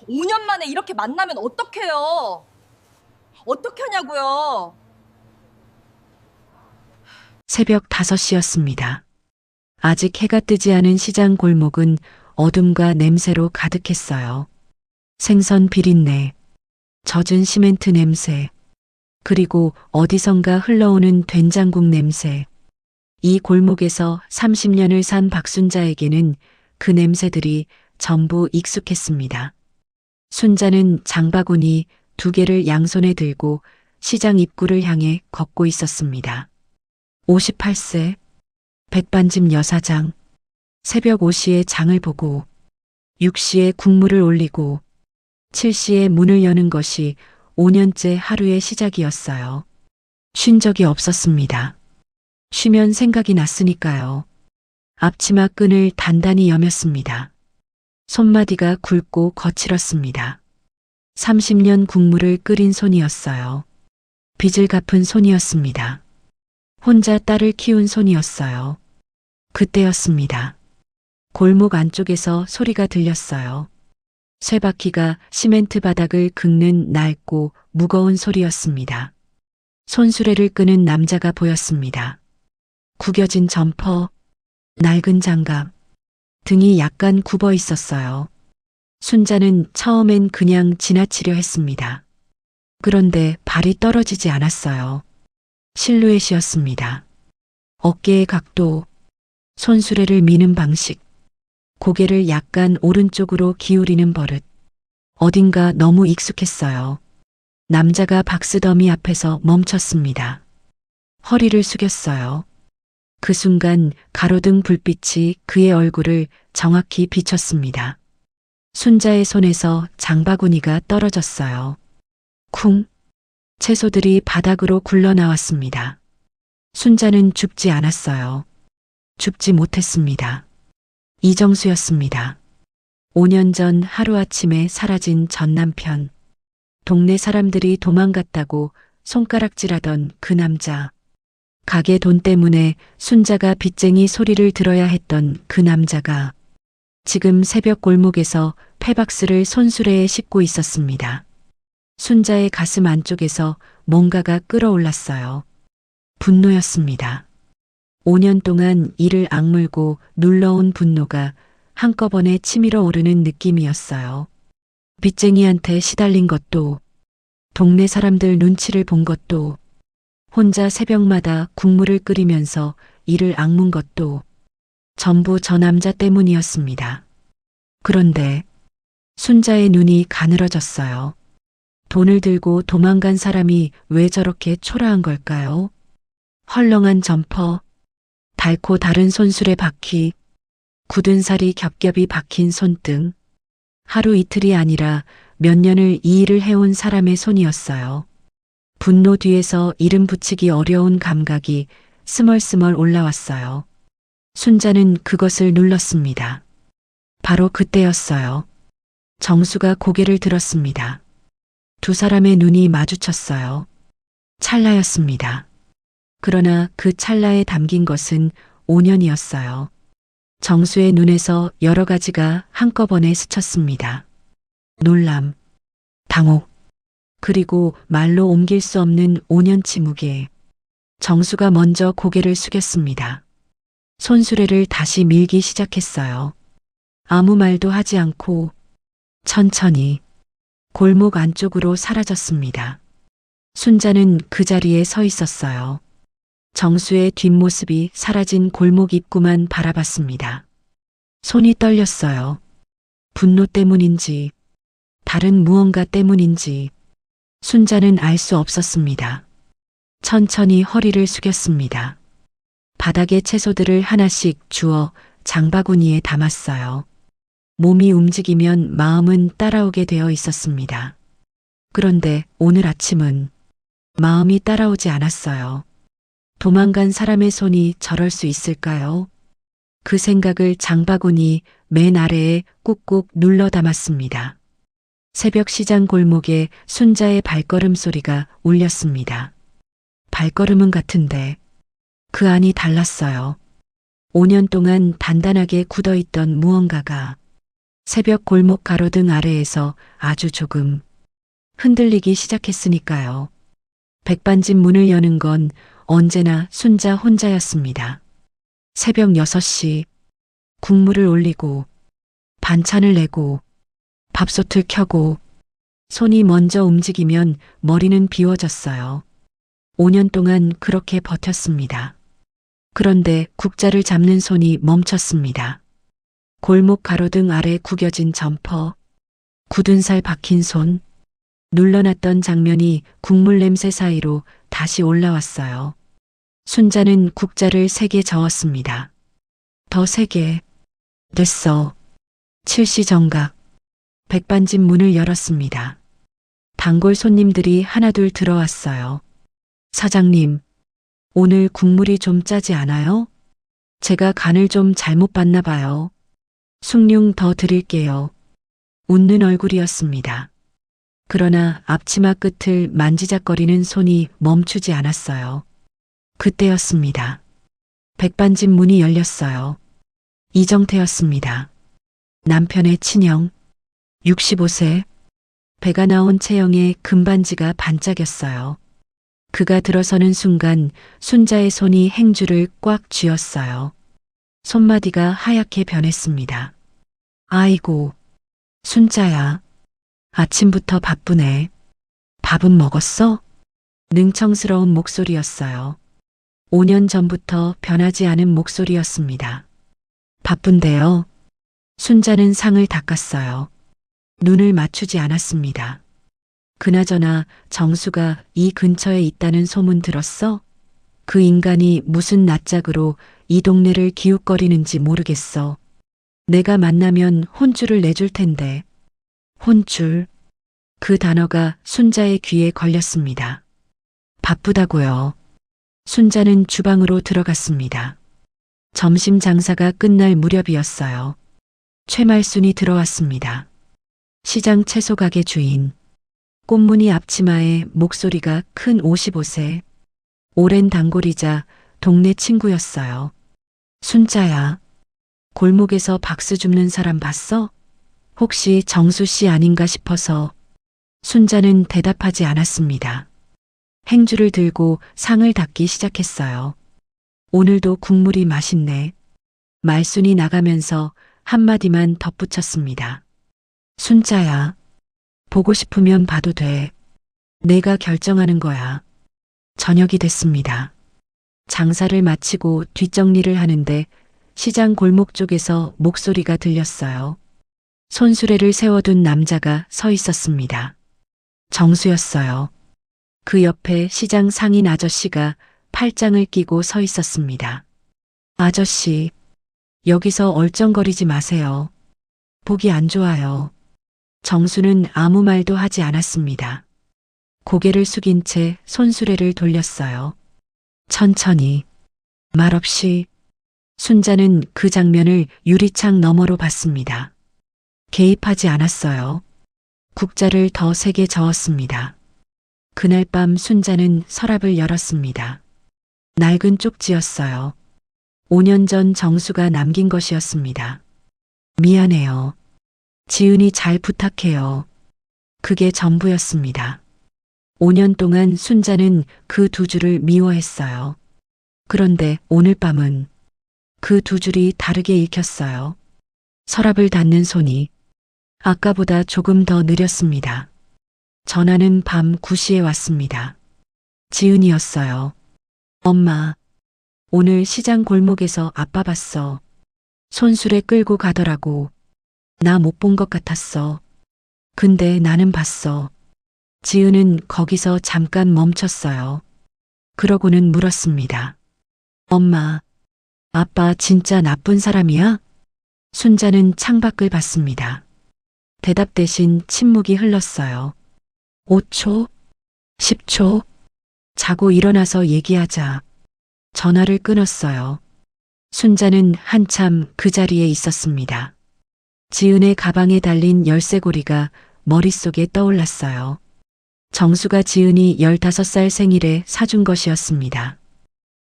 5년 만에 이렇게 만나면 어떡해요? 어떻게 하냐고요? 새벽 5시였습니다. 아직 해가 뜨지 않은 시장 골목은 어둠과 냄새로 가득했어요. 생선 비린내, 젖은 시멘트 냄새, 그리고 어디선가 흘러오는 된장국 냄새. 이 골목에서 30년을 산 박순자에게는 그 냄새들이 전부 익숙했습니다. 순자는 장바구니 2개를 양손에 들고 시장 입구를 향해 걷고 있었습니다. 58세, 백반집 여사장, 새벽 5시에 장을 보고 6시에 국물을 올리고 7시에 문을 여는 것이 5년째 하루의 시작이었어요. 쉰 적이 없었습니다. 쉬면 생각이 났으니까요. 앞치마 끈을 단단히 여몄습니다. 손마디가 굵고 거칠었습니다. 30년 국물을 끓인 손이었어요. 빚을 갚은 손이었습니다. 혼자 딸을 키운 손이었어요. 그때였습니다. 골목 안쪽에서 소리가 들렸어요. 쇠바퀴가 시멘트 바닥을 긁는 낡고 무거운 소리였습니다. 손수레를 끄는 남자가 보였습니다. 구겨진 점퍼, 낡은 장갑, 등이 약간 굽어 있었어요. 순자는 처음엔 그냥 지나치려 했습니다. 그런데 발이 떨어지지 않았어요. 실루엣이었습니다. 어깨의 각도, 손수레를 미는 방식, 고개를 약간 오른쪽으로 기울이는 버릇. 어딘가 너무 익숙했어요. 남자가 박스더미 앞에서 멈췄습니다. 허리를 숙였어요. 그 순간 가로등 불빛이 그의 얼굴을 정확히 비췄습니다. 순자의 손에서 장바구니가 떨어졌어요. 쿵! 채소들이 바닥으로 굴러나왔습니다. 순자는 죽지 않았어요. 죽지 못했습니다. 이정수였습니다. 5년 전 하루아침에 사라진 전 남편. 동네 사람들이 도망갔다고 손가락질하던 그 남자. 가게 돈 때문에 순자가 빚쟁이 소리를 들어야 했던 그 남자가 지금 새벽 골목에서 폐박스를 손수레에 싣고 있었습니다. 순자의 가슴 안쪽에서 뭔가가 끓어올랐어요. 분노였습니다. 5년 동안 이를 악물고 눌러온 분노가 한꺼번에 치밀어 오르는 느낌이었어요. 빚쟁이한테 시달린 것도, 동네 사람들 눈치를 본 것도, 혼자 새벽마다 국물을 끓이면서 이를 악문 것도 전부 저 남자 때문이었습니다. 그런데 순자의 눈이 가늘어졌어요. 돈을 들고 도망간 사람이 왜 저렇게 초라한 걸까요? 헐렁한 점퍼, 닳고 다른 손수레 바퀴, 굳은 살이 겹겹이 박힌 손등. 하루 이틀이 아니라 몇 년을 이 일을 해온 사람의 손이었어요. 분노 뒤에서 이름 붙이기 어려운 감각이 스멀스멀 올라왔어요. 순자는 그것을 눌렀습니다. 바로 그때였어요. 정수가 고개를 들었습니다. 두 사람의 눈이 마주쳤어요. 찰나였습니다. 그러나 그 찰나에 담긴 것은 5년이었어요. 정수의 눈에서 여러 가지가 한꺼번에 스쳤습니다. 놀람, 당혹, 그리고 말로 옮길 수 없는 5년치 무게. 정수가 먼저 고개를 숙였습니다. 손수레를 다시 밀기 시작했어요. 아무 말도 하지 않고 천천히 골목 안쪽으로 사라졌습니다. 순자는 그 자리에 서 있었어요. 정수의 뒷모습이 사라진 골목 입구만 바라봤습니다. 손이 떨렸어요. 분노 때문인지, 다른 무언가 때문인지, 순자는 알 수 없었습니다. 천천히 허리를 숙였습니다. 바닥에 채소들을 하나씩 주워 장바구니에 담았어요. 몸이 움직이면 마음은 따라오게 되어 있었습니다. 그런데 오늘 아침은 마음이 따라오지 않았어요. 도망간 사람의 손이 저럴 수 있을까요? 그 생각을 장바구니 맨 아래에 꾹꾹 눌러 담았습니다. 새벽 시장 골목에 순자의 발걸음 소리가 울렸습니다. 발걸음은 같은데 그 안이 달랐어요. 5년 동안 단단하게 굳어있던 무언가가 새벽 골목 가로등 아래에서 아주 조금 흔들리기 시작했으니까요. 백반집 문을 여는 건 언제나 순자 혼자였습니다. 새벽 6시 국물을 올리고 반찬을 내고 밥솥을 켜고 손이 먼저 움직이면 머리는 비워졌어요. 5년 동안 그렇게 버텼습니다. 그런데 국자를 잡는 손이 멈췄습니다. 골목 가로등 아래 구겨진 점퍼, 굳은 살 박힌 손, 눌러놨던 장면이 국물 냄새 사이로 다시 올라왔어요. 순자는 국자를 세게 저었습니다. 더 세게. 됐어. 7시 정각. 백반집 문을 열었습니다. 단골 손님들이 하나둘 들어왔어요. 사장님, 오늘 국물이 좀 짜지 않아요? 제가 간을 좀 잘못 봤나 봐요. 숭늉 더 드릴게요. 웃는 얼굴이었습니다. 그러나 앞치마 끝을 만지작거리는 손이 멈추지 않았어요. 그때였습니다. 백반집 문이 열렸어요. 이정태였습니다. 남편의 친형, 65세, 배가 나온 체형에 금반지가 반짝였어요. 그가 들어서는 순간 순자의 손이 행주를 꽉 쥐었어요. 손마디가 하얗게 변했습니다. 아이고, 순자야. 아침부터 바쁘네. 밥은 먹었어? 능청스러운 목소리였어요. 5년 전부터 변하지 않은 목소리였습니다. 바쁜데요. 순자는 상을 닦았어요. 눈을 맞추지 않았습니다. 그나저나 정수가 이 근처에 있다는 소문 들었어? 그 인간이 무슨 낯짝으로 이 동네를 기웃거리는지 모르겠어. 내가 만나면 혼쭐을 내줄 텐데. 혼쭐. 그 단어가 순자의 귀에 걸렸습니다. 바쁘다고요. 순자는 주방으로 들어갔습니다. 점심 장사가 끝날 무렵이었어요. 최말순이 들어왔습니다. 시장 채소 가게 주인. 꽃무늬 앞치마에 목소리가 큰 55세. 오랜 단골이자 동네 친구였어요. 순자야. 골목에서 박수 줍는 사람 봤어? 혹시 정수 씨 아닌가 싶어서. 순자는 대답하지 않았습니다. 행주를 들고 상을 닦기 시작했어요. 오늘도 국물이 맛있네. 말순이 나가면서 한마디만 덧붙였습니다. 순자야. 보고 싶으면 봐도 돼. 내가 결정하는 거야. 저녁이 됐습니다. 장사를 마치고 뒷정리를 하는데 시장 골목 쪽에서 목소리가 들렸어요. 손수레를 세워둔 남자가 서 있었습니다. 정수였어요. 그 옆에 시장 상인 아저씨가 팔짱을 끼고 서 있었습니다. 아저씨, 여기서 얼쩡거리지 마세요. 보기 안 좋아요. 정수는 아무 말도 하지 않았습니다. 고개를 숙인 채 손수레를 돌렸어요. 천천히, 말없이. 순자는 그 장면을 유리창 너머로 봤습니다. 개입하지 않았어요. 국자를 더 세게 저었습니다. 그날 밤 순자는 서랍을 열었습니다. 낡은 쪽지였어요. 5년 전 정수가 남긴 것이었습니다. 미안해요. 지은이 잘 부탁해요. 그게 전부였습니다. 5년 동안 순자는 그 두 줄을 미워했어요. 그런데 오늘 밤은 그 두 줄이 다르게 읽혔어요. 서랍을 닫는 손이 아까보다 조금 더 느렸습니다. 전화는 밤 9시에 왔습니다. 지은이었어요. 엄마, 오늘 시장 골목에서 아빠 봤어. 손수레 끌고 가더라고. 나 못 본 것 같았어. 근데 나는 봤어. 지은은 거기서 잠깐 멈췄어요. 그러고는 물었습니다. 엄마, 아빠 진짜 나쁜 사람이야? 순자는 창밖을 봤습니다. 대답 대신 침묵이 흘렀어요. 5초? 10초? 자고 일어나서 얘기하자. 전화를 끊었어요. 순자는 한참 그 자리에 있었습니다. 지은의 가방에 달린 열쇠고리가 머릿속에 떠올랐어요. 정수가 지은이 15살 생일에 사준 것이었습니다.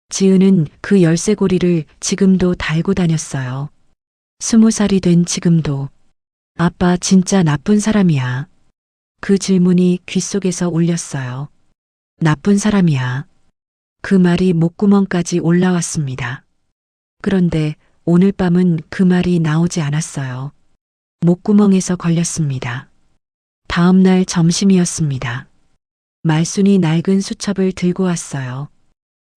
지은은 그 열쇠고리를 지금도 달고 다녔어요. 20살이 된 지금도. 아빠 진짜 나쁜 사람이야. 그 질문이 귓속에서 울렸어요. 나쁜 사람이야. 그 말이 목구멍까지 올라왔습니다. 그런데 오늘 밤은 그 말이 나오지 않았어요. 목구멍에서 걸렸습니다. 다음 날 점심이었습니다. 말순이 낡은 수첩을 들고 왔어요.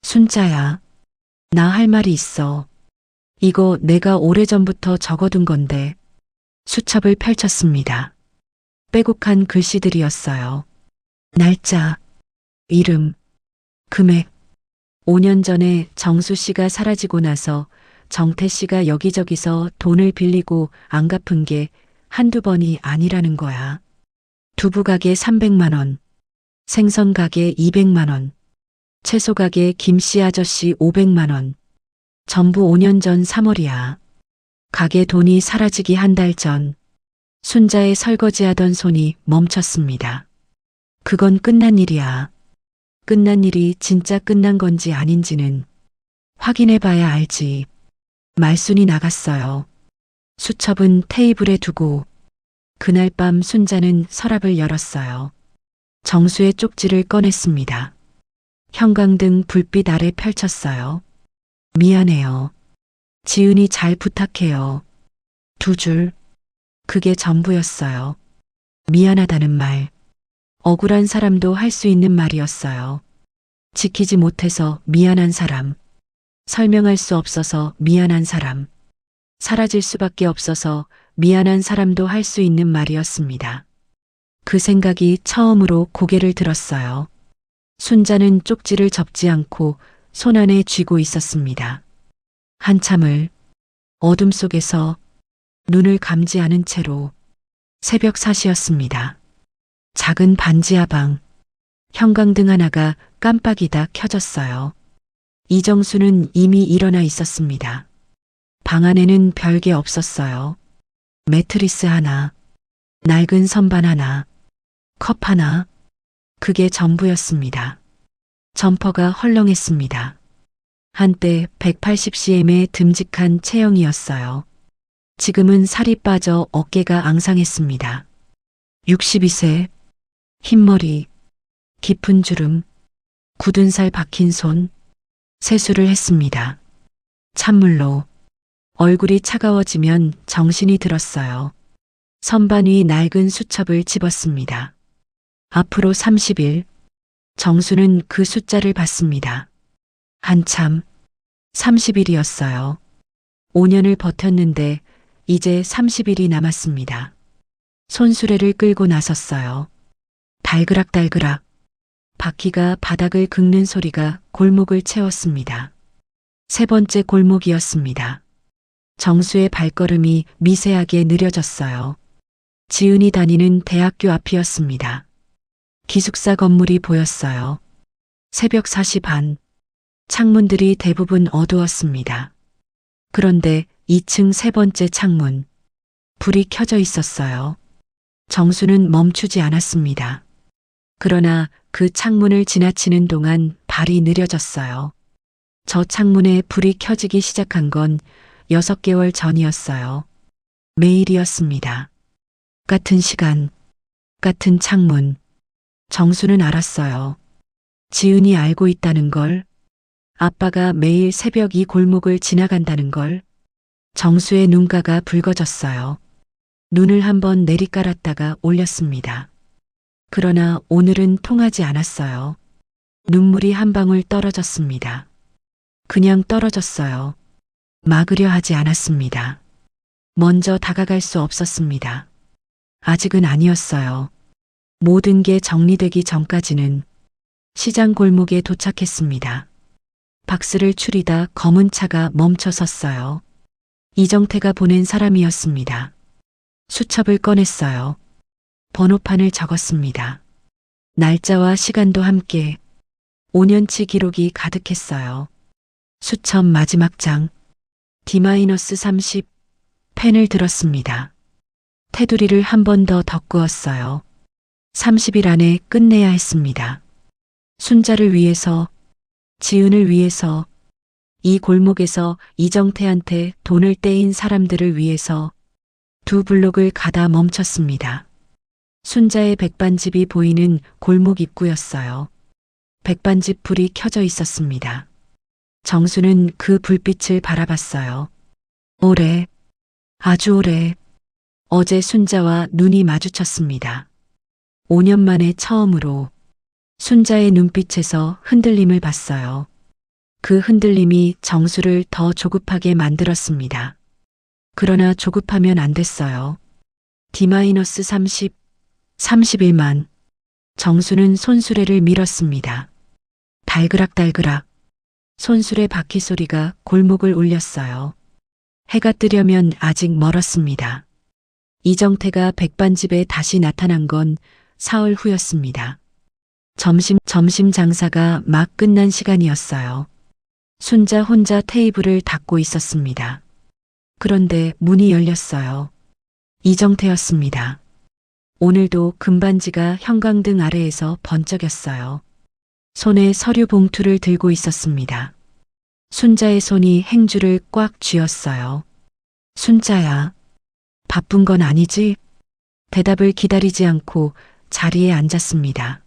순자야, 나 할 말이 있어. 이거 내가 오래전부터 적어둔 건데. 수첩을 펼쳤습니다. 빼곡한 글씨들이었어요. 날짜, 이름, 금액. 5년 전에 정수 씨가 사라지고 나서 정태 씨가 여기저기서 돈을 빌리고 안 갚은 게 한두 번이 아니라는 거야. 두부 가게 300만 원, 생선 가게 200만 원, 채소 가게 김씨 아저씨 500만 원. 전부 5년 전 3월이야. 가게 돈이 사라지기 한 달 전, 순자의 설거지하던 손이 멈췄습니다. 그건 끝난 일이야. 끝난 일이 진짜 끝난 건지 아닌지는 확인해 봐야 알지. 말순이 나갔어요. 수첩은 테이블에 두고 그날 밤 순자는 서랍을 열었어요. 정수의 쪽지를 꺼냈습니다. 형광등 불빛 아래 펼쳤어요. 미안해요. 지은이 잘 부탁해요. 2줄. 그게 전부였어요. 미안하다는 말. 억울한 사람도 할 수 있는 말이었어요. 지키지 못해서 미안한 사람. 설명할 수 없어서 미안한 사람. 사라질 수밖에 없어서 미안한 사람도 할 수 있는 말이었습니다. 그 생각이 처음으로 고개를 들었어요. 순자는 쪽지를 접지 않고 손 안에 쥐고 있었습니다. 한참을 어둠 속에서 눈을 감지 않은 채로 새벽 4시였습니다. 작은 반지하 방, 형광등 하나가 깜빡이다 켜졌어요. 이정수는 이미 일어나 있었습니다. 방 안에는 별게 없었어요. 매트리스 하나, 낡은 선반 하나, 컵 하나, 그게 전부였습니다. 점퍼가 헐렁했습니다. 한때 180cm의 듬직한 체형이었어요. 지금은 살이 빠져 어깨가 앙상했습니다. 62세, 흰머리, 깊은 주름, 굳은 살 박힌 손, 세수를 했습니다. 찬물로. 얼굴이 차가워지면 정신이 들었어요. 선반 위 낡은 수첩을 집었습니다. 앞으로 30일. 정수는 그 숫자를 봤습니다. 한참 30일이었어요. 5년을 버텼는데 이제 30일이 남았습니다. 손수레를 끌고 나섰어요. 달그락달그락. 바퀴가 바닥을 긁는 소리가 골목을 채웠습니다. 3번째 골목이었습니다. 정수의 발걸음이 미세하게 느려졌어요. 지은이 다니는 대학교 앞이었습니다. 기숙사 건물이 보였어요. 새벽 4시 반. 창문들이 대부분 어두웠습니다. 그런데 2층 3번째 창문. 불이 켜져 있었어요. 정수는 멈추지 않았습니다. 그러나 그 창문을 지나치는 동안 발이 느려졌어요. 저 창문에 불이 켜지기 시작한 건 6개월 전이었어요. 매일이었습니다. 같은 시간, 같은 창문. 정수는 알았어요. 지은이 알고 있다는 걸, 아빠가 매일 새벽 이 골목을 지나간다는 걸. 정수의 눈가가 붉어졌어요. 눈을 한번 내리깔았다가 올렸습니다. 그러나 오늘은 통하지 않았어요. 눈물이 한 방울 떨어졌습니다. 그냥 떨어졌어요. 막으려 하지 않았습니다. 먼저 다가갈 수 없었습니다. 아직은 아니었어요. 모든 게 정리되기 전까지는. 시장 골목에 도착했습니다. 박스를 추리다 검은 차가 멈춰 섰어요. 이정태가 보낸 사람이었습니다. 수첩을 꺼냈어요. 번호판을 적었습니다. 날짜와 시간도 함께 5년치 기록이 가득했어요. 수첩 마지막 장 D-30 펜을 들었습니다. 테두리를 한 번 더 덧그었어요. 30일 안에 끝내야 했습니다. 순자를 위해서, 지은을 위해서, 이 골목에서 이정태한테 돈을 떼인 사람들을 위해서, 두 블록을 가다 멈췄습니다. 순자의 백반집이 보이는 골목 입구였어요. 백반집 불이 켜져 있었습니다. 정수는 그 불빛을 바라봤어요. 오래, 아주 오래, 어제 순자와 눈이 마주쳤습니다. 5년 만에 처음으로 순자의 눈빛에서 흔들림을 봤어요. 그 흔들림이 정수를 더 조급하게 만들었습니다. 그러나 조급하면 안 됐어요. D-30, 31만. 정수는 손수레를 밀었습니다. 달그락달그락. 손수레 바퀴 소리가 골목을 울렸어요. 해가 뜨려면 아직 멀었습니다. 이정태가 백반집에 다시 나타난 건 사흘 후였습니다. 점심 장사가 막 끝난 시간이었어요. 순자 혼자 테이블을 닦고 있었습니다. 그런데 문이 열렸어요. 이정태였습니다. 오늘도 금반지가 형광등 아래에서 번쩍였어요. 손에 서류 봉투를 들고 있었습니다. 순자의 손이 행주를 꽉 쥐었어요. 순자야, 바쁜 건 아니지? 대답을 기다리지 않고 자리에 앉았습니다.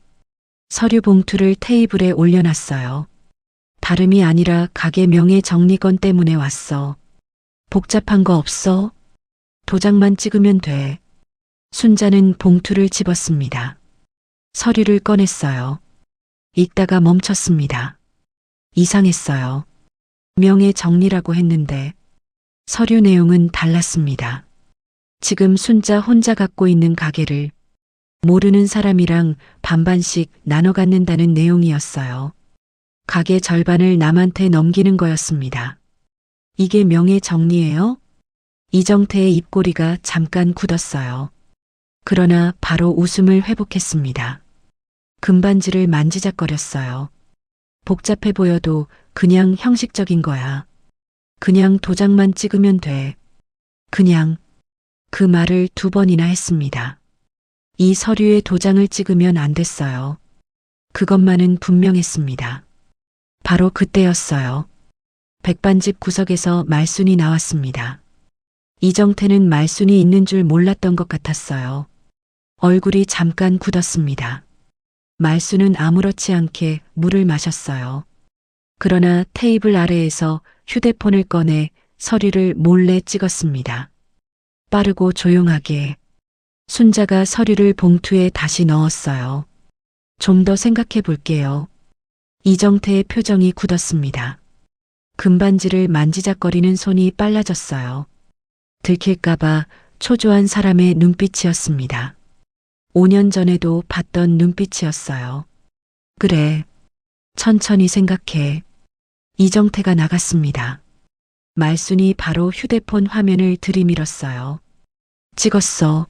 서류 봉투를 테이블에 올려놨어요. 다름이 아니라 가게 명예 정리건 때문에 왔어. 복잡한 거 없어? 도장만 찍으면 돼. 순자는 봉투를 집었습니다. 서류를 꺼냈어요. 읽다가 멈췄습니다. 이상했어요. 명예 정리라고 했는데 서류 내용은 달랐습니다. 지금 순자 혼자 갖고 있는 가게를 모르는 사람이랑 반반씩 나눠 갖는다는 내용이었어요. 가게 절반을 남한테 넘기는 거였습니다. 이게 명예 정리예요? 이정태의 입꼬리가 잠깐 굳었어요. 그러나 바로 웃음을 회복했습니다. 금반지를 만지작거렸어요. 복잡해 보여도 그냥 형식적인 거야. 그냥 도장만 찍으면 돼. 그냥 그 말을 2번이나 했습니다. 이 서류에 도장을 찍으면 안 됐어요. 그것만은 분명했습니다. 바로 그때였어요. 백반집 구석에서 말순이 나왔습니다. 이정태는 말순이 있는 줄 몰랐던 것 같았어요. 얼굴이 잠깐 굳었습니다. 말순은 아무렇지 않게 물을 마셨어요. 그러나 테이블 아래에서 휴대폰을 꺼내 서류를 몰래 찍었습니다. 빠르고 조용하게. 순자가 서류를 봉투에 다시 넣었어요. 좀 더 생각해 볼게요. 이정태의 표정이 굳었습니다. 금반지를 만지작거리는 손이 빨라졌어요. 들킬까봐 초조한 사람의 눈빛이었습니다. 5년 전에도 봤던 눈빛이었어요. 그래, 천천히 생각해. 이정태가 나갔습니다. 말순이 바로 휴대폰 화면을 들이밀었어요. 찍었어.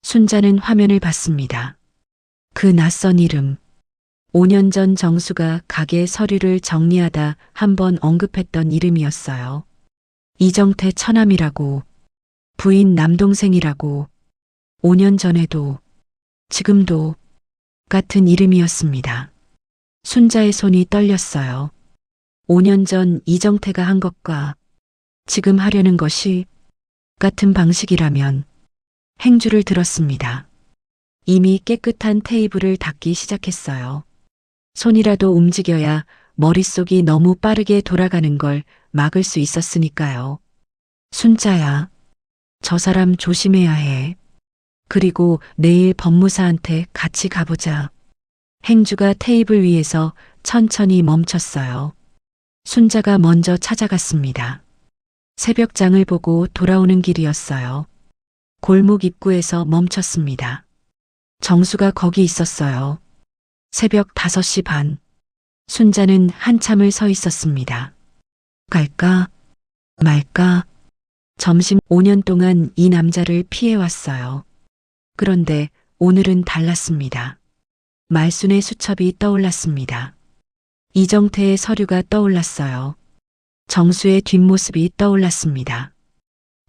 순자는 화면을 봤습니다. 그 낯선 이름. 5년 전 정수가 가게 서류를 정리하다 한번 언급했던 이름이었어요. 이정태 처남이라고, 부인 남동생이라고, 5년 전에도, 지금도 같은 이름이었습니다. 순자의 손이 떨렸어요. 5년 전 이정태가 한 것과 지금 하려는 것이 같은 방식이라면 행주를 들었습니다. 이미 깨끗한 테이블을 닦기 시작했어요. 손이라도 움직여야 머릿속이 너무 빠르게 돌아가는 걸 막을 수 있었으니까요. 순자야, 저 사람 조심해야 해. 그리고 내일 법무사한테 같이 가보자. 행주가 테이블 위에서 천천히 멈췄어요. 순자가 먼저 찾아갔습니다. 새벽장을 보고 돌아오는 길이었어요. 골목 입구에서 멈췄습니다. 정수가 거기 있었어요. 새벽 5시 반. 순자는 한참을 서 있었습니다. 갈까? 말까? 점심 5년 동안 이 남자를 피해왔어요. 그런데 오늘은 달랐습니다. 말순의 수첩이 떠올랐습니다. 이정태의 서류가 떠올랐어요. 정수의 뒷모습이 떠올랐습니다.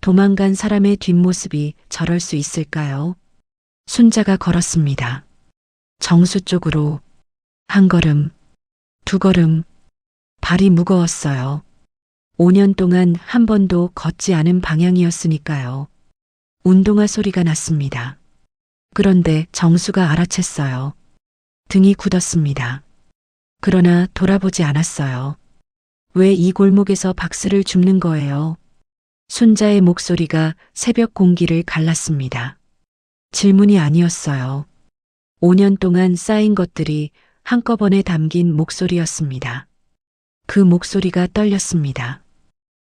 도망간 사람의 뒷모습이 저럴 수 있을까요? 순자가 걸었습니다. 정수 쪽으로 한 걸음, 2걸음, 발이 무거웠어요. 5년 동안 한 번도 걷지 않은 방향이었으니까요. 운동화 소리가 났습니다. 그런데 정수가 알아챘어요. 등이 굳었습니다. 그러나 돌아보지 않았어요. 왜 이 골목에서 박스를 줍는 거예요? 순자의 목소리가 새벽 공기를 갈랐습니다. 질문이 아니었어요. 5년 동안 쌓인 것들이 한꺼번에 담긴 목소리였습니다. 그 목소리가 떨렸습니다.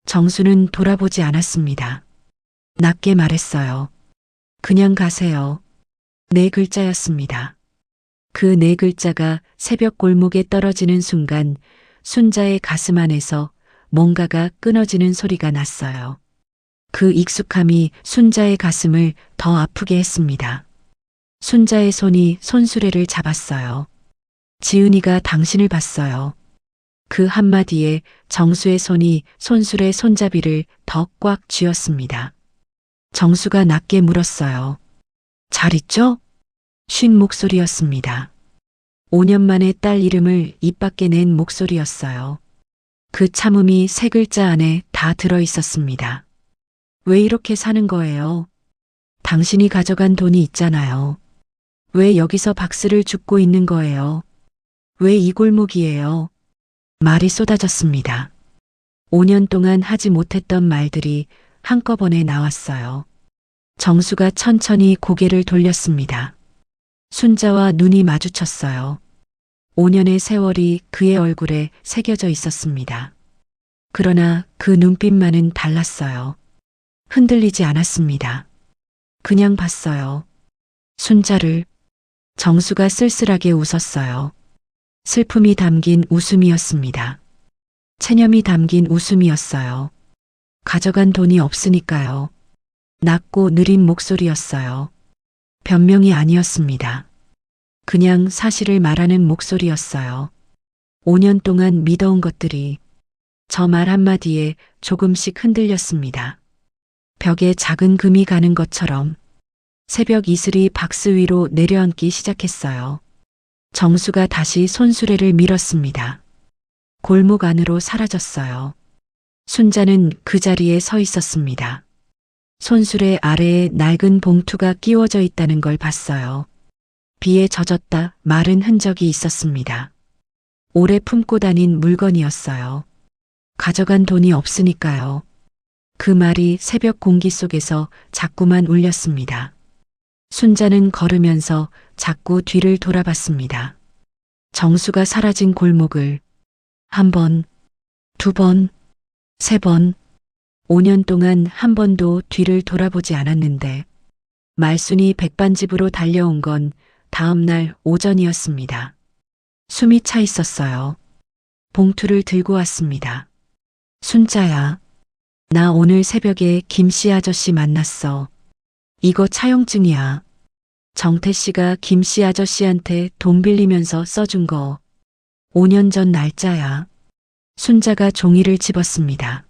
정수는 돌아보지 않았습니다. 낮게 말했어요. 그냥 가세요. 네 글자였습니다. 그 네 글자가 새벽 골목에 떨어지는 순간 순자의 가슴 안에서 뭔가가 끊어지는 소리가 났어요. 그 익숙함이 순자의 가슴을 더 아프게 했습니다. 순자의 손이 손수레를 잡았어요. 지은이가 당신을 봤어요. 그 한마디에 정수의 손이 손수레 손잡이를 더 꽉 쥐었습니다. 정수가 낮게 물었어요. 잘 있죠? 쉰 목소리였습니다. 5년 만에 딸 이름을 입 밖에 낸 목소리였어요. 그 참음이 세 글자 안에 다 들어 있었습니다. 왜 이렇게 사는 거예요? 당신이 가져간 돈이 있잖아요. 왜 여기서 박스를 줍고 있는 거예요? 왜 이 골목이에요? 말이 쏟아졌습니다. 5년 동안 하지 못했던 말들이 한꺼번에 나왔어요. 정수가 천천히 고개를 돌렸습니다. 순자와 눈이 마주쳤어요. 5년의 세월이 그의 얼굴에 새겨져 있었습니다. 그러나 그 눈빛만은 달랐어요. 흔들리지 않았습니다. 그냥 봤어요. 순자를. 정수가 쓸쓸하게 웃었어요. 슬픔이 담긴 웃음이었습니다. 체념이 담긴 웃음이었어요. 가져간 돈이 없으니까요. 낮고 느린 목소리였어요. 변명이 아니었습니다. 그냥 사실을 말하는 목소리였어요. 5년 동안 믿어온 것들이 저 말 한마디에 조금씩 흔들렸습니다. 벽에 작은 금이 가는 것처럼 새벽 이슬이 박스 위로 내려앉기 시작했어요. 정수가 다시 손수레를 밀었습니다. 골목 안으로 사라졌어요. 순자는 그 자리에 서 있었습니다. 손수레 아래에 낡은 봉투가 끼워져 있다는 걸 봤어요. 비에 젖었다 마른 흔적이 있었습니다. 오래 품고 다닌 물건이었어요. 가져간 돈이 없으니까요. 그 말이 새벽 공기 속에서 자꾸만 울렸습니다. 순자는 걸으면서 자꾸 뒤를 돌아봤습니다. 정수가 사라진 골목을 한 번, 두 번, 세 번, 5년 동안 한 번도 뒤를 돌아보지 않았는데 말순이 백반집으로 달려온 건 다음 날 오전이었습니다. 숨이 차 있었어요. 봉투를 들고 왔습니다. 순자야, 나 오늘 새벽에 김씨 아저씨 만났어. 이거 차용증이야. 정태 씨가 김씨 아저씨한테 돈 빌리면서 써준 거. 5년 전 날짜야. 순자가 종이를 집었습니다.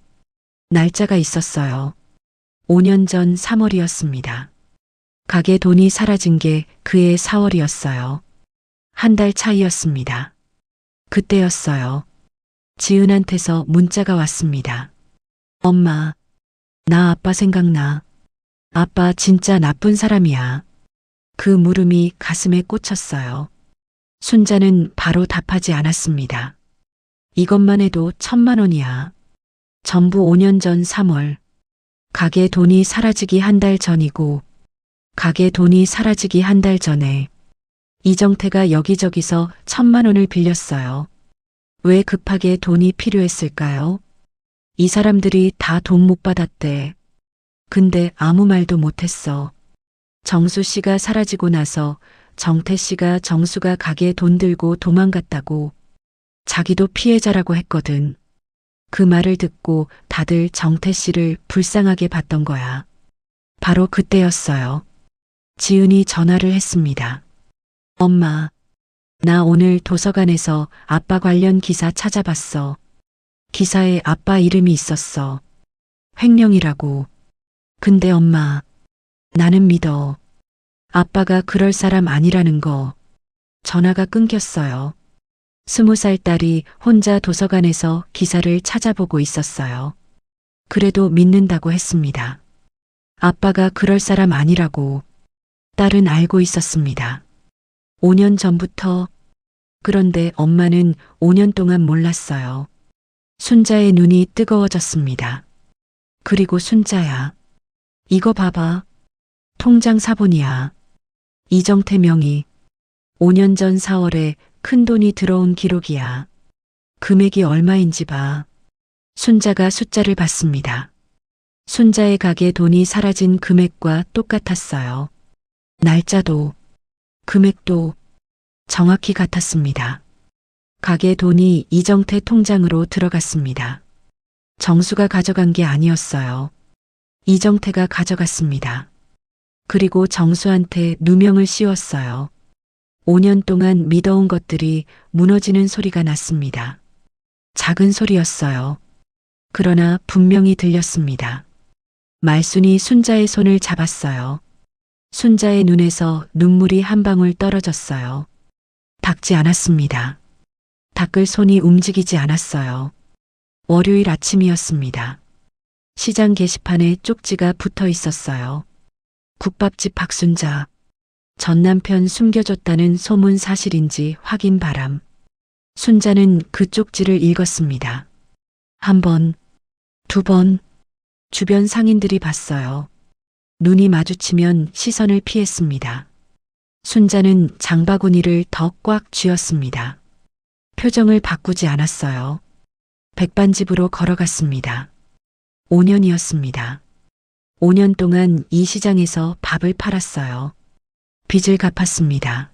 날짜가 있었어요. 5년 전 3월이었습니다. 가게 돈이 사라진 게 그해 4월이었어요. 한 달 차이였습니다. 그때였어요. 지은한테서 문자가 왔습니다. 엄마, 나 아빠 생각나. 아빠 진짜 나쁜 사람이야. 그 물음이 가슴에 꽂혔어요. 순자는 바로 답하지 않았습니다. 이것만 해도 1,000만 원이야. 전부 5년 전 3월. 가게 돈이 사라지기 한 달 전이고, 가게 돈이 사라지기 한 달 전에 이정태가 여기저기서 1,000만 원을 빌렸어요. 왜 급하게 돈이 필요했을까요? 이 사람들이 다 돈 못 받았대. 근데 아무 말도 못했어. 정수 씨가 사라지고 나서 정태 씨가 정수가 가게에 돈 들고 도망갔다고 자기도 피해자라고 했거든. 그 말을 듣고 다들 정태 씨를 불쌍하게 봤던 거야. 바로 그때였어요. 지은이 전화를 했습니다. 엄마, 나 오늘 도서관에서 아빠 관련 기사 찾아봤어. 기사에 아빠 이름이 있었어. 횡령이라고. 근데 엄마, 나는 믿어. 아빠가 그럴 사람 아니라는 거. 전화가 끊겼어요. 20살 딸이 혼자 도서관에서 기사를 찾아보고 있었어요. 그래도 믿는다고 했습니다. 아빠가 그럴 사람 아니라고 딸은 알고 있었습니다. 5년 전부터. 그런데 엄마는 5년 동안 몰랐어요. 순자의 눈이 뜨거워졌습니다. 그리고 순자야. 이거 봐봐. 통장 사본이야. 이정태 명의. 5년 전 4월에 큰돈이 들어온 기록이야. 금액이 얼마인지 봐. 순자가 숫자를 봤습니다. 순자의 가게 돈이 사라진 금액과 똑같았어요. 날짜도, 금액도 정확히 같았습니다. 가게 돈이 이정태 통장으로 들어갔습니다. 정수가 가져간 게 아니었어요. 이정태가 가져갔습니다. 그리고 정수한테 누명을 씌웠어요. 5년 동안 믿어온 것들이 무너지는 소리가 났습니다. 작은 소리였어요. 그러나 분명히 들렸습니다. 말순이 순자의 손을 잡았어요. 순자의 눈에서 눈물이 한 방울 떨어졌어요. 닦지 않았습니다. 닦을 손이 움직이지 않았어요. 월요일 아침이었습니다. 시장 게시판에 쪽지가 붙어 있었어요. 국밥집 박순자. 전 남편 숨겨줬다는 소문 사실인지 확인 바람. 순자는 그 쪽지를 읽었습니다. 한 번, 두 번, 주변 상인들이 봤어요. 눈이 마주치면 시선을 피했습니다. 순자는 장바구니를 더 꽉 쥐었습니다. 표정을 바꾸지 않았어요. 백반집으로 걸어갔습니다. 5년이었습니다. 5년 동안 이 시장에서 밥을 팔았어요. 빚을 갚았습니다.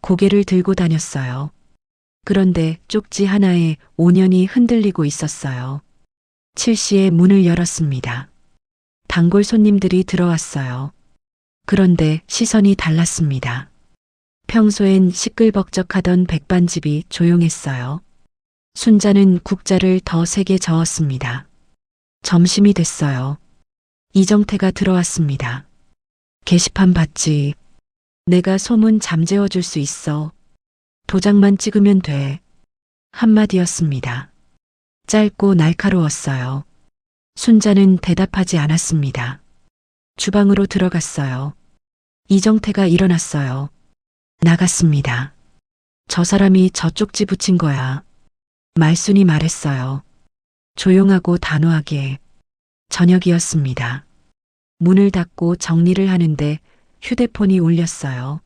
고개를 들고 다녔어요. 그런데 쪽지 하나에 5년이 흔들리고 있었어요. 7시에 문을 열었습니다. 단골 손님들이 들어왔어요. 그런데 시선이 달랐습니다. 평소엔 시끌벅적하던 백반집이 조용했어요. 순자는 국자를 더 세게 저었습니다. 점심이 됐어요. 이정태가 들어왔습니다. 게시판 봤지. 내가 소문 잠재워 줄 수 있어. 도장만 찍으면 돼. 한마디였습니다. 짧고 날카로웠어요. 순자는 대답하지 않았습니다. 주방으로 들어갔어요. 이정태가 일어났어요. 나갔습니다. 저 사람이 저 쪽지 붙인 거야. 말순이 말했어요. 조용하고 단호하게. 저녁이었습니다. 문을 닫고 정리를 하는데 휴대폰이 울렸어요.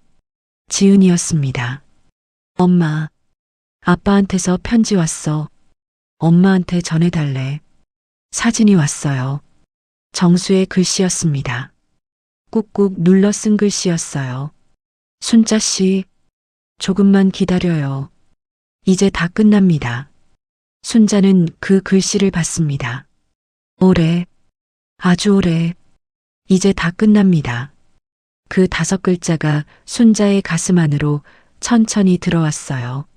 지은이었습니다. 엄마, 아빠한테서 편지 왔어. 엄마한테 전해달래. 사진이 왔어요. 정수의 글씨였습니다. 꾹꾹 눌러 쓴 글씨였어요. 순자 씨, 조금만 기다려요. 이제 다 끝납니다. 순자는 그 글씨를 봤습니다. 오래, 아주 오래, 이제 다 끝납니다. 그 5글자가 순자의 가슴 안으로 천천히 들어왔어요.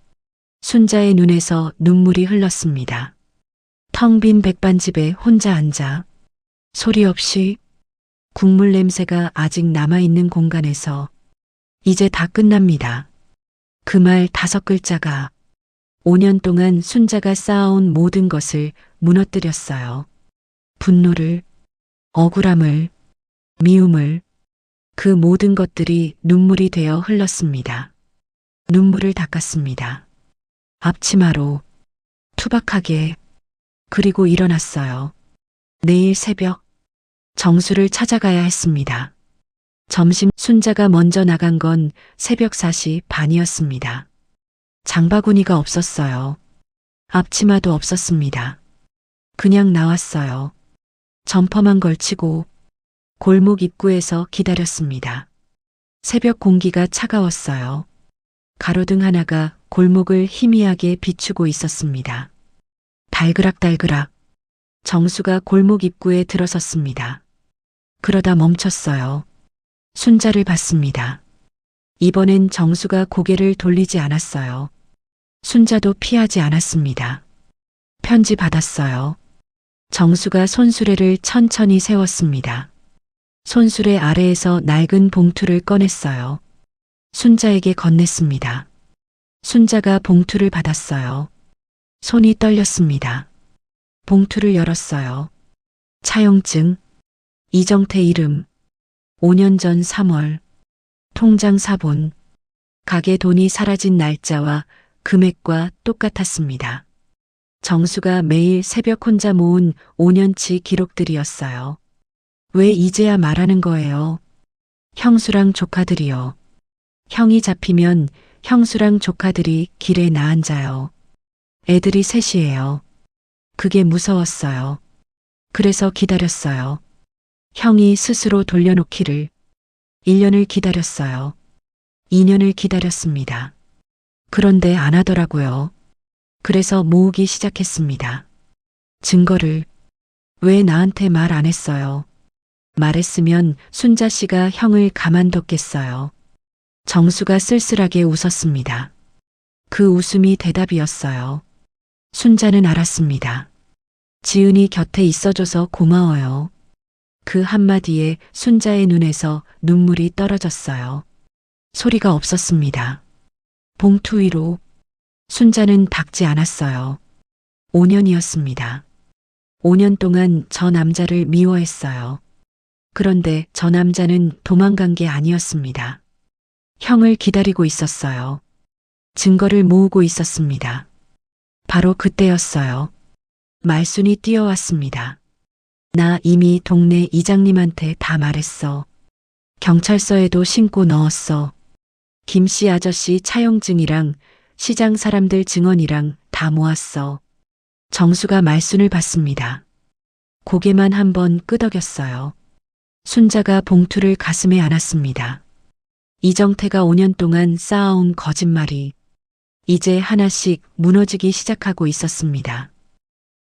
순자의 눈에서 눈물이 흘렀습니다. 텅 빈 백반집에 혼자 앉아 소리 없이 국물 냄새가 아직 남아있는 공간에서 이제 다 끝납니다. 그 말 5글자가 5년 동안 순자가 쌓아온 모든 것을 무너뜨렸어요. 분노를, 억울함을, 미움을, 그 모든 것들이 눈물이 되어 흘렀습니다. 눈물을 닦았습니다. 앞치마로, 투박하게, 그리고 일어났어요. 내일 새벽, 정수를 찾아가야 했습니다. 점심 순자가 먼저 나간 건 새벽 4시 반이었습니다. 장바구니가 없었어요. 앞치마도 없었습니다. 그냥 나왔어요. 점퍼만 걸치고 골목 입구에서 기다렸습니다. 새벽 공기가 차가웠어요. 가로등 하나가 골목을 희미하게 비추고 있었습니다. 달그락달그락. 정수가 골목 입구에 들어섰습니다. 그러다 멈췄어요. 순자를 봤습니다. 이번엔 정수가 고개를 돌리지 않았어요. 순자도 피하지 않았습니다. 편지 받았어요. 정수가 손수레를 천천히 세웠습니다. 손수레 아래에서 낡은 봉투를 꺼냈어요. 순자에게 건넸습니다. 순자가 봉투를 받았어요. 손이 떨렸습니다. 봉투를 열었어요. 차용증, 이정태 이름. 5년 전 3월. 통장 사본. 가게 돈이 사라진 날짜와 금액과 똑같았습니다. 정수가 매일 새벽 혼자 모은 5년치 기록들이었어요. 왜 이제야 말하는 거예요? 형수랑 조카들이요. 형이 잡히면 형수랑 조카들이 길에 나앉아요. 애들이 셋이에요. 그게 무서웠어요. 그래서 기다렸어요. 형이 스스로 돌려놓기를. 1년을 기다렸어요. 2년을 기다렸습니다. 그런데 안 하더라고요. 그래서 모으기 시작했습니다. 증거를. 왜 나한테 말 안 했어요? 말했으면 순자 씨가 형을 가만뒀겠어요. 정수가 쓸쓸하게 웃었습니다. 그 웃음이 대답이었어요. 순자는 알았습니다. 지은이 곁에 있어줘서 고마워요. 그 한마디에 순자의 눈에서 눈물이 떨어졌어요. 소리가 없었습니다. 봉투 위로. 순자는 닦지 않았어요. 5년이었습니다. 5년 동안 저 남자를 미워했어요. 그런데 저 남자는 도망간 게 아니었습니다. 형을 기다리고 있었어요. 증거를 모으고 있었습니다. 바로 그때였어요. 말순이 뛰어왔습니다. 나 이미 동네 이장님한테 다 말했어. 경찰서에도 신고 넣었어. 김씨 아저씨 차용증이랑 시장 사람들 증언이랑 다 모았어. 정수가 말순을 봤습니다. 고개만 한번 끄덕였어요. 순자가 봉투를 가슴에 안았습니다. 이정태가 5년 동안 쌓아온 거짓말이 이제 하나씩 무너지기 시작하고 있었습니다.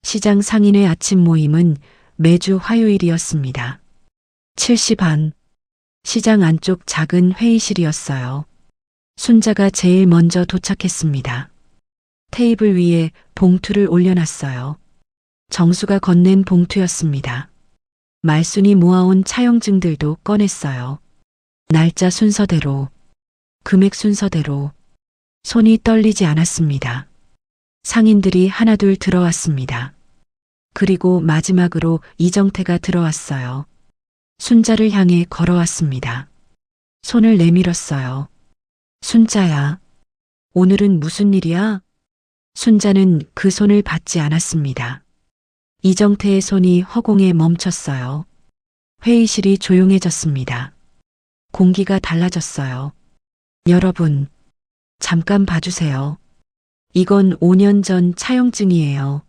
시장 상인회 아침 모임은 매주 화요일이었습니다. 7시 반. 시장 안쪽 작은 회의실이었어요. 순자가 제일 먼저 도착했습니다. 테이블 위에 봉투를 올려놨어요. 정수가 건넨 봉투였습니다. 말순이 모아온 차용증들도 꺼냈어요. 날짜 순서대로, 금액 순서대로. 손이 떨리지 않았습니다. 상인들이 하나둘 들어왔습니다. 그리고 마지막으로 이정태가 들어왔어요. 순자를 향해 걸어왔습니다. 손을 내밀었어요. 순자야, 오늘은 무슨 일이야? 순자는 그 손을 받지 않았습니다. 이정태의 손이 허공에 멈췄어요. 회의실이 조용해졌습니다. 공기가 달라졌어요. 여러분, 잠깐 봐주세요. 이건 5년 전 차용증이에요.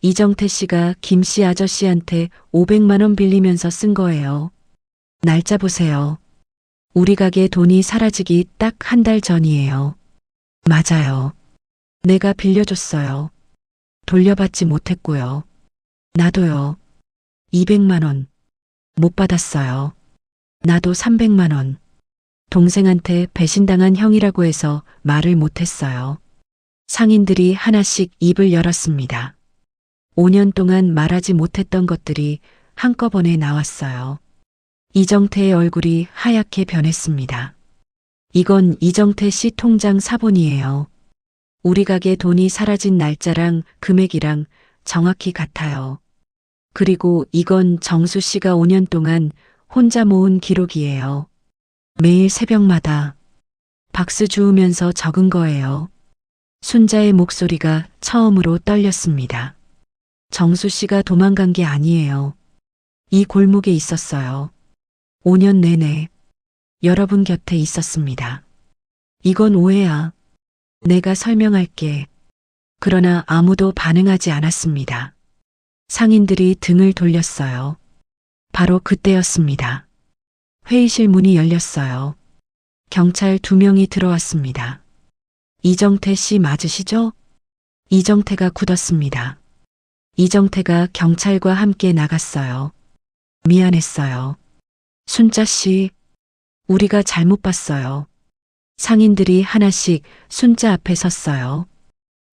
이정태 씨가 김씨 아저씨한테 500만 원 빌리면서 쓴 거예요. 날짜 보세요. 우리 가게 돈이 사라지기 딱 한 달 전이에요. 맞아요. 내가 빌려줬어요. 돌려받지 못했고요. 나도요. 200만 원. 못 받았어요. 나도 300만 원. 동생한테 배신당한 형이라고 해서 말을 못했어요. 상인들이 하나씩 입을 열었습니다. 5년 동안 말하지 못했던 것들이 한꺼번에 나왔어요. 이정태의 얼굴이 하얗게 변했습니다. 이건 이정태 씨 통장 사본이에요. 우리 가게 돈이 사라진 날짜랑 금액이랑 정확히 같아요. 그리고 이건 정수 씨가 5년 동안 혼자 모은 기록이에요. 매일 새벽마다 박수 주우면서 적은 거예요. 순자의 목소리가 처음으로 떨렸습니다. 정수 씨가 도망간 게 아니에요. 이 골목에 있었어요. 5년 내내 여러분 곁에 있었습니다. 이건 오해야. 내가 설명할게. 그러나 아무도 반응하지 않았습니다. 상인들이 등을 돌렸어요. 바로 그때였습니다. 회의실 문이 열렸어요. 경찰 2명이 들어왔습니다. 이정태 씨 맞으시죠? 이정태가 굳었습니다. 이정태가 경찰과 함께 나갔어요. 미안했어요. 순자 씨, 우리가 잘못 봤어요. 상인들이 하나씩 순자 앞에 섰어요.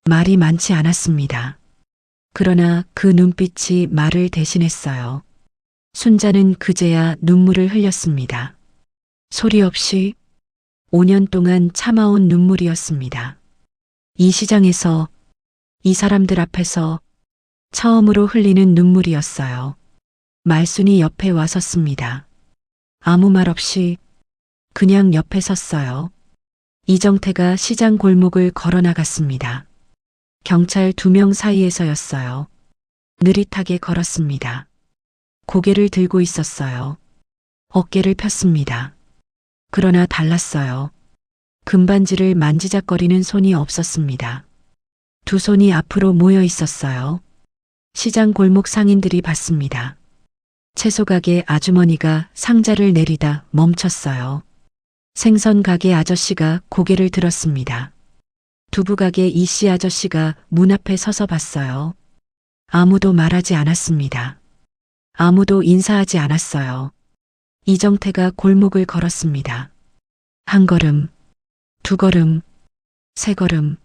말이 많지 않았습니다. 그러나 그 눈빛이 말을 대신했어요. 순자는 그제야 눈물을 흘렸습니다. 소리 없이 5년 동안 참아온 눈물이었습니다. 이 시장에서, 이 사람들 앞에서 처음으로 흘리는 눈물이었어요. 말순이 옆에 와 섰습니다. 아무 말 없이 그냥 옆에 섰어요. 이정태가 시장 골목을 걸어 나갔습니다. 경찰 2명 사이에서였어요. 느릿하게 걸었습니다. 고개를 들고 있었어요. 어깨를 폈습니다. 그러나 달랐어요. 금반지를 만지작거리는 손이 없었습니다. 두 손이 앞으로 모여 있었어요. 시장 골목 상인들이 봤습니다. 채소 가게 아주머니가 상자를 내리다 멈췄어요. 생선 가게 아저씨가 고개를 들었습니다. 두부 가게 이씨 아저씨가 문 앞에 서서 봤어요. 아무도 말하지 않았습니다. 아무도 인사하지 않았어요. 이정태가 골목을 걸었습니다. 한 걸음, 두 걸음, 세 걸음.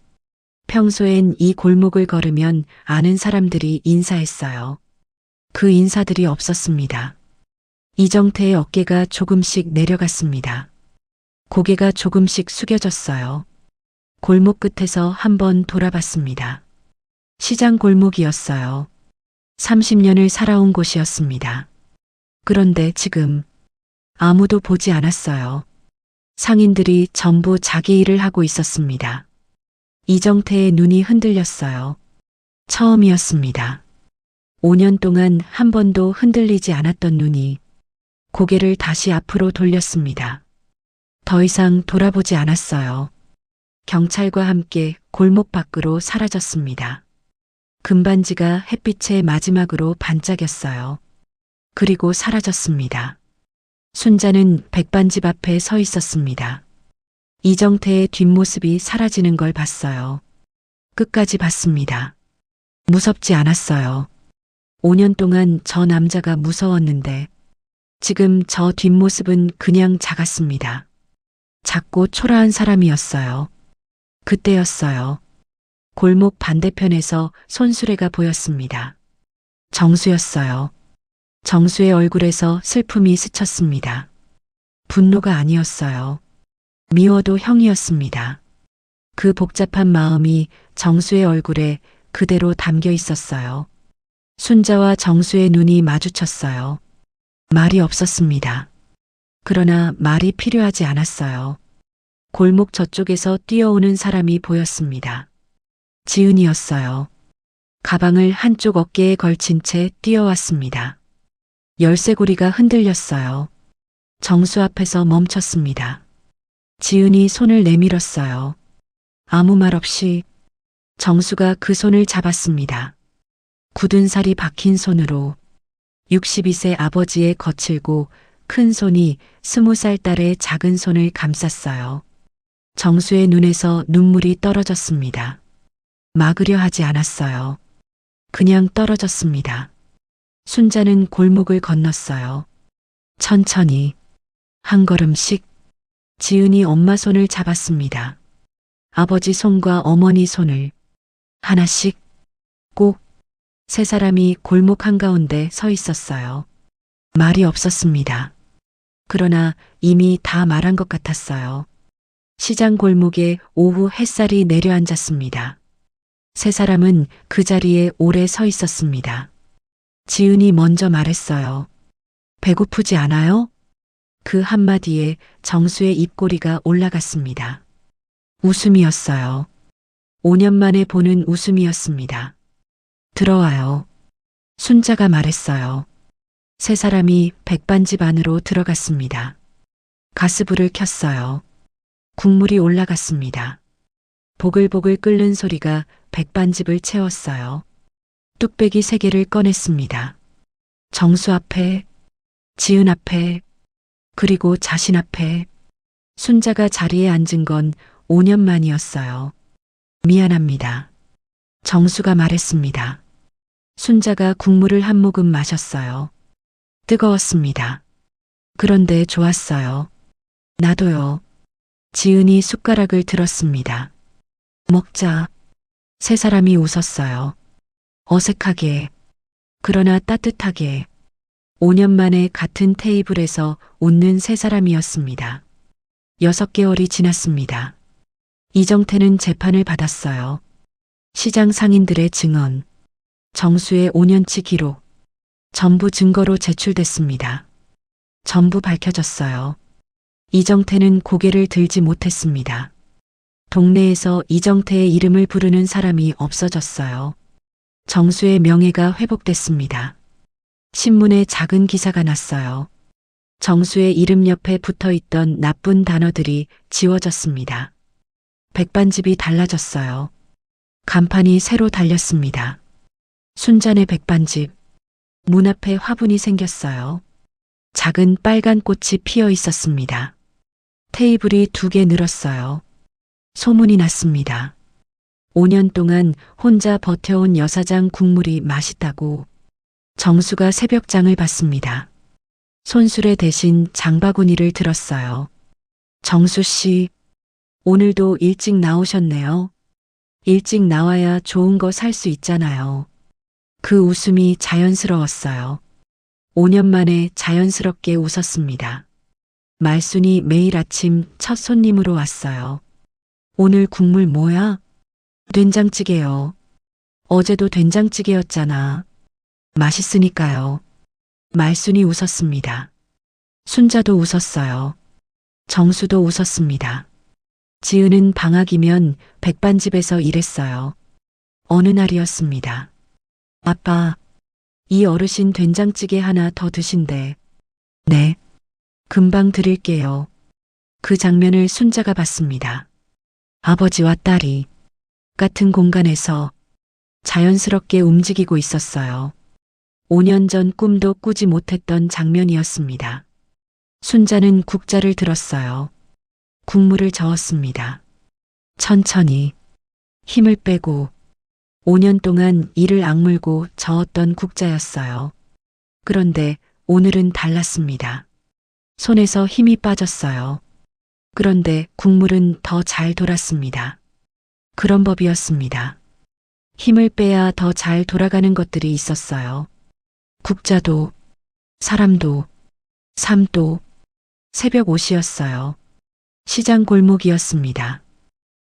평소엔 이 골목을 걸으면 아는 사람들이 인사했어요. 그 인사들이 없었습니다. 이정태의 어깨가 조금씩 내려갔습니다. 고개가 조금씩 숙여졌어요. 골목 끝에서 한번 돌아봤습니다. 시장 골목이었어요. 30년을 살아온 곳이었습니다. 그런데 지금 아무도 보지 않았어요. 상인들이 전부 자기 일을 하고 있었습니다. 이정태의 눈이 흔들렸어요. 처음이었습니다. 5년 동안 한 번도 흔들리지 않았던 눈이 고개를 다시 앞으로 돌렸습니다. 더 이상 돌아보지 않았어요. 경찰과 함께 골목 밖으로 사라졌습니다. 금반지가 햇빛에 마지막으로 반짝였어요. 그리고 사라졌습니다. 순자는 백반집 앞에 서 있었습니다. 이정태의 뒷모습이 사라지는 걸 봤어요. 끝까지 봤습니다. 무섭지 않았어요. 5년 동안 저 남자가 무서웠는데 지금 저 뒷모습은 그냥 작았습니다. 작고 초라한 사람이었어요. 그때였어요. 골목 반대편에서 손수레가 보였습니다. 정수였어요. 정수의 얼굴에서 슬픔이 스쳤습니다. 분노가 아니었어요. 미워도 형이었습니다. 그 복잡한 마음이 정수의 얼굴에 그대로 담겨 있었어요. 순자와 정수의 눈이 마주쳤어요. 말이 없었습니다. 그러나 말이 필요하지 않았어요. 골목 저쪽에서 뛰어오는 사람이 보였습니다. 지은이었어요. 가방을 한쪽 어깨에 걸친 채 뛰어왔습니다. 열쇠고리가 흔들렸어요. 정수 앞에서 멈췄습니다. 지은이 손을 내밀었어요. 아무 말 없이 정수가 그 손을 잡았습니다. 굳은 살이 박힌 손으로 62세 아버지의 거칠고 큰 손이 20살 딸의 작은 손을 감쌌어요. 정수의 눈에서 눈물이 떨어졌습니다. 막으려 하지 않았어요. 그냥 떨어졌습니다. 순자는 골목을 건넜어요. 천천히, 한 걸음씩. 지은이 엄마 손을 잡았습니다. 아버지 손과 어머니 손을 하나씩 꼭. 세 사람이 골목 한가운데 서 있었어요. 말이 없었습니다. 그러나 이미 다 말한 것 같았어요. 시장 골목에 오후 햇살이 내려앉았습니다. 세 사람은 그 자리에 오래 서 있었습니다. 지은이 먼저 말했어요. 배고프지 않아요? 그 한마디에 정수의 입꼬리가 올라갔습니다. 웃음이었어요. 5년 만에 보는 웃음이었습니다. 들어와요. 순자가 말했어요. 세 사람이 백반집 안으로 들어갔습니다. 가스불을 켰어요. 국물이 올라갔습니다. 보글보글 끓는 소리가 백반집을 채웠어요. 뚝배기 3개를 꺼냈습니다. 정수 앞에, 지은 앞에, 그리고 자신 앞에. 순자가 자리에 앉은 건 5년 만이었어요. 미안합니다. 정수가 말했습니다. 순자가 국물을 한 모금 마셨어요. 뜨거웠습니다. 그런데 좋았어요. 나도요. 지은이 숟가락을 들었습니다. 먹자. 세 사람이 웃었어요. 어색하게, 그러나 따뜻하게. 5년 만에 같은 테이블에서 웃는 세 사람이었습니다. 6개월이 지났습니다. 이정태는 재판을 받았어요. 시장 상인들의 증언, 정수의 5년치 기록, 전부 증거로 제출됐습니다. 전부 밝혀졌어요. 이정태는 고개를 들지 못했습니다. 동네에서 이정태의 이름을 부르는 사람이 없어졌어요. 정수의 명예가 회복됐습니다. 신문에 작은 기사가 났어요. 정수의 이름 옆에 붙어 있던 나쁜 단어들이 지워졌습니다. 백반집이 달라졌어요. 간판이 새로 달렸습니다. 순잔의 백반집. 문 앞에 화분이 생겼어요. 작은 빨간 꽃이 피어 있었습니다. 테이블이 2개 늘었어요. 소문이 났습니다. 5년 동안 혼자 버텨온 여사장 국물이 맛있다고. 정수가 새벽장을 봤습니다. 손수레 대신 장바구니를 들었어요. 정수 씨, 오늘도 일찍 나오셨네요. 일찍 나와야 좋은 거 살 수 있잖아요. 그 웃음이 자연스러웠어요. 5년 만에 자연스럽게 웃었습니다. 말순이 매일 아침 첫 손님으로 왔어요. 오늘 국물 뭐야? 된장찌개요. 어제도 된장찌개였잖아. 맛있으니까요. 말순이 웃었습니다. 순자도 웃었어요. 정수도 웃었습니다. 지은은 방학이면 백반집에서 일했어요. 어느 날이었습니다. 아빠, 이 어르신 된장찌개 하나 더 드신대. 네, 금방 드릴게요. 그 장면을 순자가 봤습니다. 아버지와 딸이 같은 공간에서 자연스럽게 움직이고 있었어요. 5년 전 꿈도 꾸지 못했던 장면이었습니다. 순자는 국자를 들었어요. 국물을 저었습니다. 천천히 힘을 빼고 5년 동안 이를 악물고 저었던 국자였어요. 그런데 오늘은 달랐습니다. 손에서 힘이 빠졌어요. 그런데 국물은 더 잘 돌았습니다. 그런 법이었습니다. 힘을 빼야 더 잘 돌아가는 것들이 있었어요. 국자도, 사람도, 삶도, 새벽 5시였어요. 시장 골목이었습니다.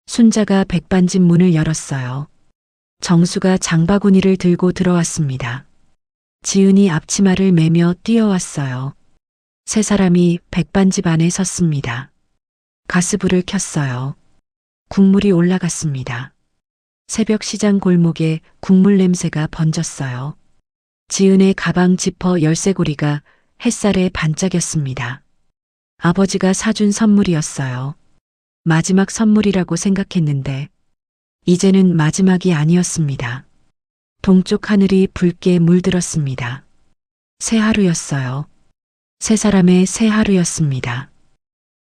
순자가 백반집 문을 열었어요. 정수가 장바구니를 들고 들어왔습니다. 지은이 앞치마를 매며 뛰어왔어요. 세 사람이 백반집 안에 섰습니다. 가스불을 켰어요. 국물이 올라갔습니다. 새벽 시장 골목에 국물 냄새가 번졌어요. 지은의 가방 지퍼 열쇠고리가 햇살에 반짝였습니다. 아버지가 사준 선물이었어요. 마지막 선물이라고 생각했는데 이제는 마지막이 아니었습니다. 동쪽 하늘이 붉게 물들었습니다. 새 하루였어요. 세 사람의 새 하루였습니다.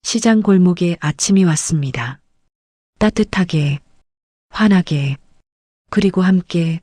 시장 골목에 아침이 왔습니다. 따뜻하게, 환하게, 그리고 함께